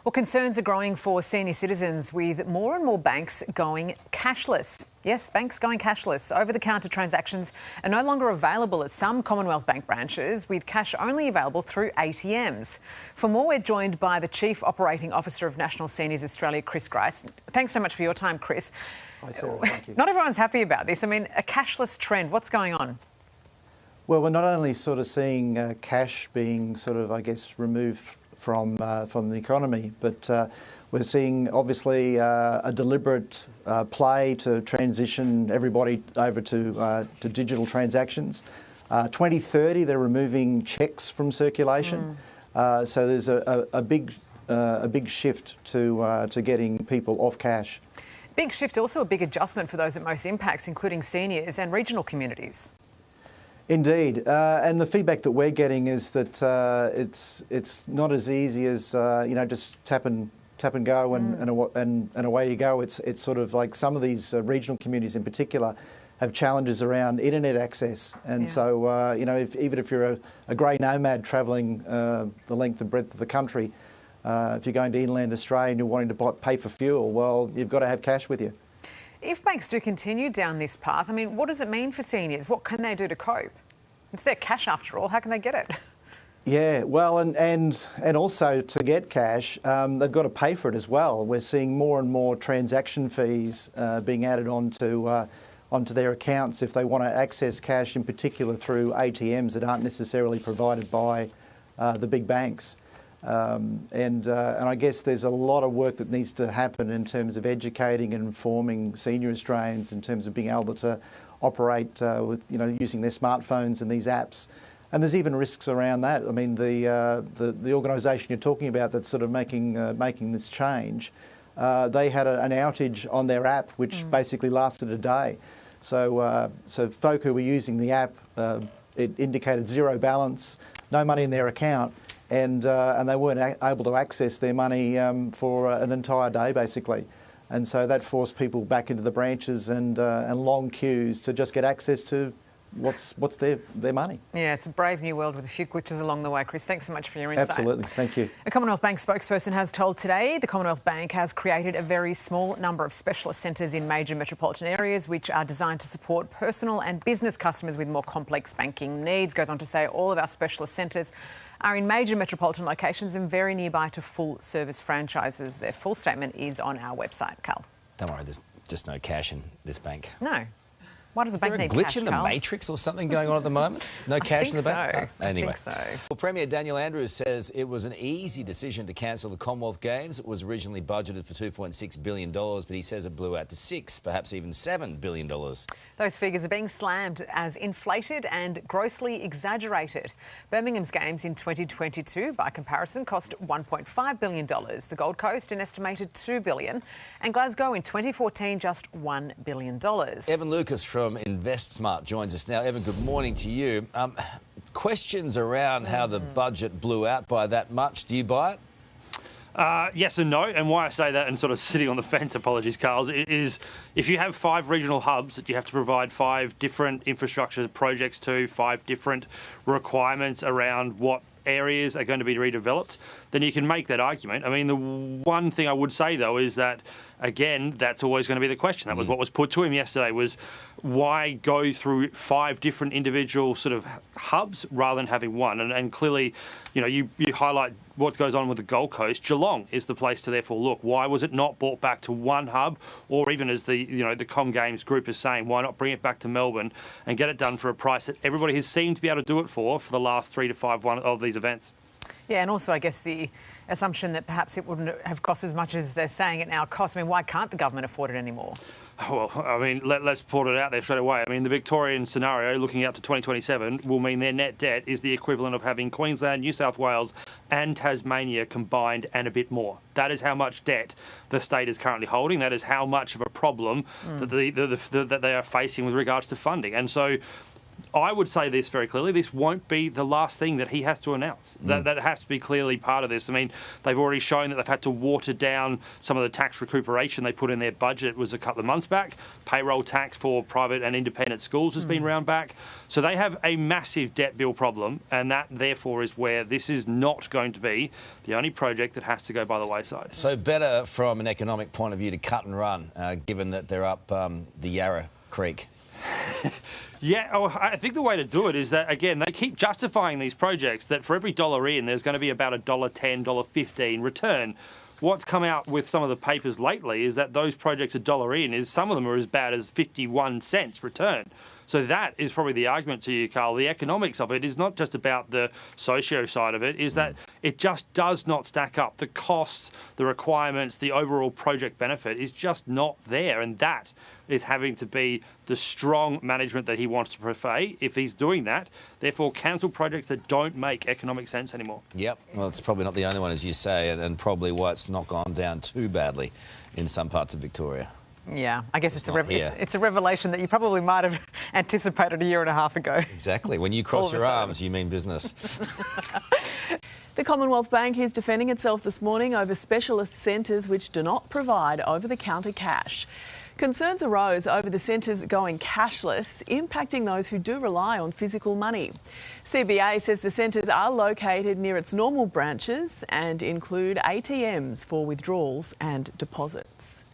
Well, concerns are growing for senior citizens with more and more banks going cashless. Yes, banks going cashless. Over-the-counter transactions are no longer available at some Commonwealth Bank branches, with cash only available through ATMs. For more, we're joined by the Chief Operating Officer of National Seniors Australia, Chris Grice. Thanks so much for your time, Chris. Hi, Sarah. Thank you. Not everyone's happy about this. I mean, a cashless trend, what's going on? Well, we're not only sort of seeing cash being sort of, I guess, removed from the economy, but we're seeing obviously a deliberate play to transition everybody over to digital transactions. 2030, they're removing cheques from circulation, so there's a big shift to getting people off cash. Big shift, also a big adjustment for those it most impacts, including seniors and regional communities. Indeed, and the feedback that we're getting is that it's not as easy as just tap and go and away you go. It's sort of like some of these regional communities in particular have challenges around internet access, and so even if you're a grey nomad travelling the length and breadth of the country, if you're going to inland Australia and you're wanting to pay for fuel, well, you've got to have cash with you. If banks do continue down this path, I mean, what does it mean for seniors? What can they do to cope? It's their cash after all. How can they get it? Yeah, well, and also to get cash, they've got to pay for it as well. We're seeing more and more transaction fees being added onto their accounts if they want to access cash, in particular through ATMs that aren't necessarily provided by the big banks. And I guess there's a lot of work that needs to happen in terms of educating and informing senior Australians in terms of being able to operate with using their smartphones and these apps. And there's even risks around that. I mean, the organisation you're talking about that's sort of making this change, they had an outage on their app which basically lasted a day. So folk who were using the app, it indicated zero balance, no money in their account. And they weren't able to access their money for an entire day, basically. And so that forced people back into the branches and long queues to just get access to what's their money. Yeah, it's a brave new world with a few glitches along the way. Chris, thanks so much for your insight. Absolutely, thank you. A Commonwealth Bank spokesperson has told Today the Commonwealth Bank has created a very small number of specialist centres in major metropolitan areas which are designed to support personal and business customers with more complex banking needs. Goes on to say all of our specialist centres are in major metropolitan locations and very nearby to full-service franchises. Their full statement is on our website, Carl. Don't worry, there's just no cash in this bank. No. Why does the bank need cash, Is there a glitch in the Carl? Matrix or something going on at the moment? No cash in the bank? So. Anyway. I think so. Well, Premier Daniel Andrews says it was an easy decision to cancel the Commonwealth Games. It was originally budgeted for $2.6 billion, but he says it blew out to $6, perhaps even $7 billion. Those figures are being slammed as inflated and grossly exaggerated. Birmingham's Games in 2022, by comparison, cost $1.5 billion. The Gold Coast, an estimated $2 billion. And Glasgow in 2014, just $1 billion. Evan Lucas from InvestSmart joins us now. Evan, good morning to you. Questions around how the budget blew out by that much. Do you buy it? Yes and no, and why I say that and sort of sitting on the fence, apologies, Carl, is if you have 5 regional hubs that you have to provide 5 different infrastructure projects to, 5 different requirements around what areas are going to be redeveloped, then you can make that argument. I mean, the one thing I would say, though, is that, again, that's always going to be the question. That was what was put to him yesterday, was why go through 5 different individual sort of hubs rather than having one? And clearly, you highlight what goes on with the Gold Coast. Geelong is the place to therefore look. Why was it not brought back to one hub? Or even as the Com Games group is saying, why not bring it back to Melbourne and get it done for a price that everybody has seemed to be able to do it for the last 3 to 5 of these events? Yeah, and also I guess the assumption that perhaps it wouldn't have cost as much as they're saying it now costs. I mean, why can't the government afford it anymore? Well, I mean, let's put it out there straight away. I mean, the Victorian scenario, looking out to 2027, will mean their net debt is the equivalent of having Queensland, New South Wales and Tasmania combined and a bit more. That is how much debt the state is currently holding. That is how much of a problem that they are facing with regards to funding. And so I would say this very clearly, this won't be the last thing that he has to announce. That has to be clearly part of this. I mean, they've already shown that they've had to water down some of the tax recuperation they put in their budget. It was a couple of months back. Payroll tax for private and independent schools has been round back. So they have a massive debt bill problem, and that therefore is where this is not going to be the only project that has to go by the wayside. So better from an economic point of view to cut and run, given that they're up the Yarra Creek. Yeah, I think the way to do it is that, again, they keep justifying these projects that for every dollar in, there's going to be about $1.10, $1.15 return. What's come out with some of the papers lately is that those projects $1 in, some of them are as bad as 51 cents return. So that is probably the argument to you, Carl. The economics of it is not just about the socio side of it, is that it just does not stack up. The costs, the requirements, the overall project benefit is just not there. And that is having to be the strong management that he wants to prefer. If he's doing that, therefore cancel projects that don't make economic sense anymore. Yep. Well, it's probably not the only one, as you say, and probably why it's not gone down too badly in some parts of Victoria. Yeah, I guess it's a revelation that you probably might have anticipated a year and a half ago. Exactly. When you cross your arms, you mean business. The Commonwealth Bank is defending itself this morning over specialist centres which do not provide over-the-counter cash. Concerns arose over the centres going cashless, impacting those who do rely on physical money. CBA says the centres are located near its normal branches and include ATMs for withdrawals and deposits.